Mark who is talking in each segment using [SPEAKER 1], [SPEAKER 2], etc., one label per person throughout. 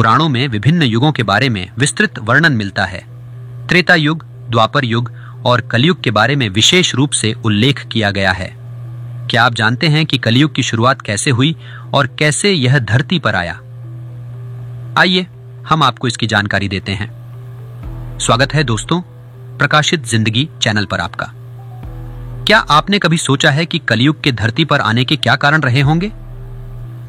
[SPEAKER 1] पुराणों में विभिन्न युगों के बारे में विस्तृत वर्णन मिलता है। त्रेता युग, द्वापर युग और कलयुग के बारे में विशेष रूप से उल्लेख किया गया है। क्या आप जानते हैं कि कलयुग की शुरुआत कैसे हुई और कैसे यह धरती पर आया? आइए हम आपको इसकी जानकारी देते हैं। स्वागत है दोस्तों, प्रकाशित जिंदगी चैनल पर आपका। क्या आपने कभी सोचा है कि कलयुग के धरती पर आने के क्या कारण रहे होंगे?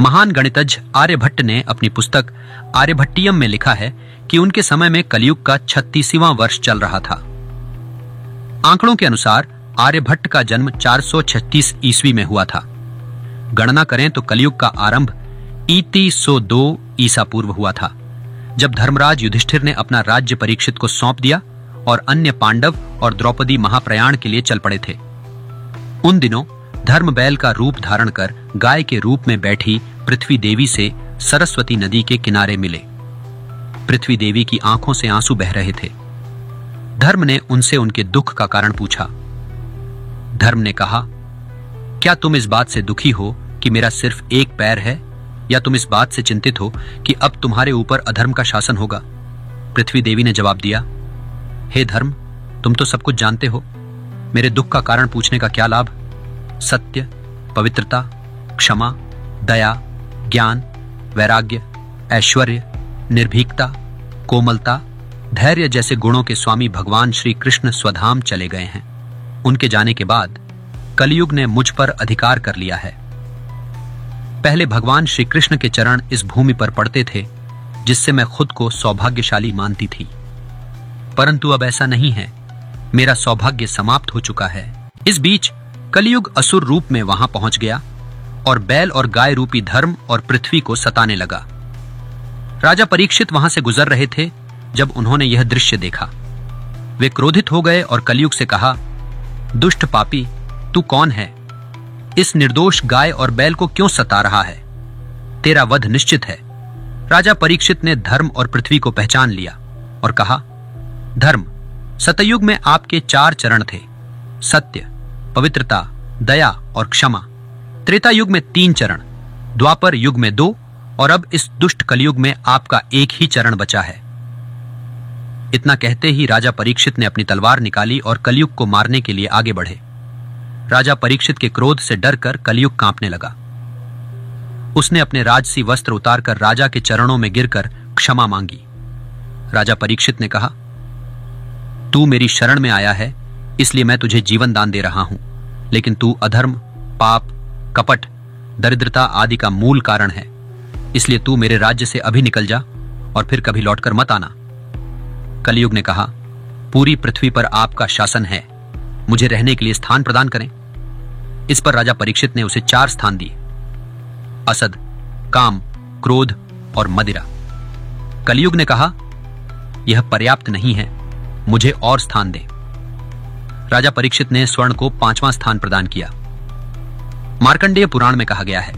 [SPEAKER 1] महान गणितज्ञ आर्यभट्ट ने अपनी पुस्तक आर्यभट्टियम में लिखा है कि उनके समय में कलयुग का 36वां वर्ष चल रहा था। आंकड़ों के अनुसार आर्यभट्ट का जन्म 436 ईस्वी में हुआ था। गणना करें तो कलयुग का आरंभ ईती 102 ईसा पूर्व हुआ था, जब धर्मराज युधिष्ठिर ने अपना राज्य परीक्षित को सौंप दिया और अन्य पांडव और द्रौपदी महाप्रयाण के लिए चल पड़े थे। उन दिनों धर्म बैल का रूप धारण कर गाय के रूप में बैठी पृथ्वी देवी से सरस्वती नदी के किनारे मिले। पृथ्वी देवी की आंखों से आंसू बह रहे थे। धर्म ने उनसे उनके दुख का कारण पूछा। धर्म ने कहा, क्या तुम इस बात से दुखी हो कि मेरा सिर्फ एक पैर है, या तुम इस बात से चिंतित हो कि अब तुम्हारे ऊपर अधर्म का शासन होगा? पृथ्वी देवी ने जवाब दिया, हे धर्म, तुम तो सब कुछ जानते हो। मेरे दुख का कारण पूछने का क्या लाभ? सत्य, पवित्रता, क्षमा, दया, ज्ञान, वैराग्य, ऐश्वर्य, निर्भीकता, कोमलता, धैर्य जैसे गुणों के स्वामी भगवान श्री कृष्ण स्वधाम चले गए हैं। उनके जाने के बाद कलयुग ने मुझ पर अधिकार कर लिया है। पहले भगवान श्री कृष्ण के चरण इस भूमि पर पड़ते थे, जिससे मैं खुद को सौभाग्यशाली मानती थी। परंतु अब ऐसा नहीं है, मेरा सौभाग्य समाप्त हो चुका है। इस बीच कलयुग असुर रूप में वहां पहुंच गया और बैल और गाय रूपी धर्म और पृथ्वी को सताने लगा। राजा परीक्षित वहां से गुजर रहे थे जब उन्होंने यह दृश्य देखा। वे क्रोधित हो गए और कलयुग से कहा, दुष्ट पापी, तू कौन है? इस निर्दोष गाय और बैल को क्यों सता रहा है? तेरा वध निश्चित है। राजा परीक्षित ने धर्म और पृथ्वी को पहचान लिया और कहा, धर्म, सतयुग में आपके 4 चरण थे, सत्य, पवित्रता, दया और क्षमा। त्रेता युग में 3 चरण, द्वापर युग में 2 और अब इस दुष्ट कलयुग में आपका एक ही चरण बचा है। इतना कहते ही राजा परीक्षित ने अपनी तलवार निकाली और कलयुग को मारने के लिए आगे बढ़े। राजा परीक्षित के क्रोध से डरकर कलयुग कांपने लगा। उसने अपने राजसी वस्त्र उतारकर राजा के चरणों में गिरकर क्षमा मांगी। राजा परीक्षित ने कहा, तू मेरी शरण में आया है, इसलिए मैं तुझे जीवन दान दे रहा हूं, लेकिन तू अधर्म, पाप, कपट, दरिद्रता आदि का मूल कारण है। इसलिए तू मेरे राज्य से अभी निकल जा और फिर कभी लौटकर मत आना। कलयुग ने कहा, पूरी पृथ्वी पर आपका शासन है, मुझे रहने के लिए स्थान प्रदान करें। इस पर राजा परीक्षित ने उसे 4 स्थान दिए, असद, काम, क्रोध और मदिरा। कलयुग ने कहा, यह पर्याप्त नहीं है, मुझे और स्थान दे। राजा परीक्षित ने स्वर्ण को 5वां स्थान प्रदान किया। मार्कंडेय पुराण में कहा गया है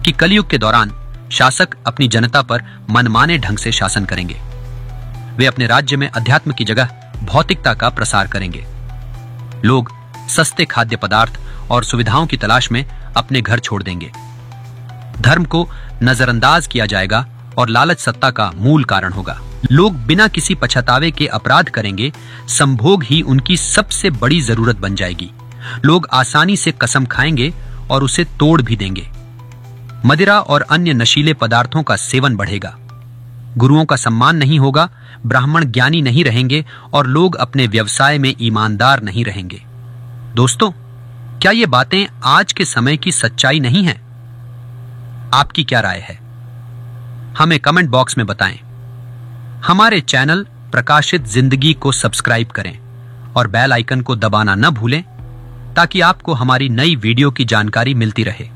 [SPEAKER 1] कि कलयुग के दौरान शासक अपनी जनता पर मनमाने ढंग से शासन करेंगे। वे अपने राज्य में अध्यात्म की जगह भौतिकता का प्रसार करेंगे। लोग सस्ते खाद्य पदार्थ और सुविधाओं की तलाश में अपने घर छोड़ देंगे। धर्म को नजरअंदाज किया जाएगा और लालच सत्ता का मूल कारण होगा। लोग बिना किसी पछतावे के अपराध करेंगे, संभोग ही उनकी सबसे बड़ी जरूरत बन जाएगी। लोग आसानी से कसम खाएंगे और उसे तोड़ भी देंगे। मदिरा और अन्य नशीले पदार्थों का सेवन बढ़ेगा। गुरुओं का सम्मान नहीं होगा, ब्राह्मण ज्ञानी नहीं रहेंगे और लोग अपने व्यवसाय में ईमानदार नहीं रहेंगे। दोस्तों, क्या ये बातें आज के समय की सच्चाई नहीं है? आपकी क्या राय है? हमें कमेंट बॉक्स में बताएं। हमारे चैनल प्रकाशित जिंदगी को सब्सक्राइब करें और बेल आइकन को दबाना न भूलें, ताकि आपको हमारी नई वीडियो की जानकारी मिलती रहे।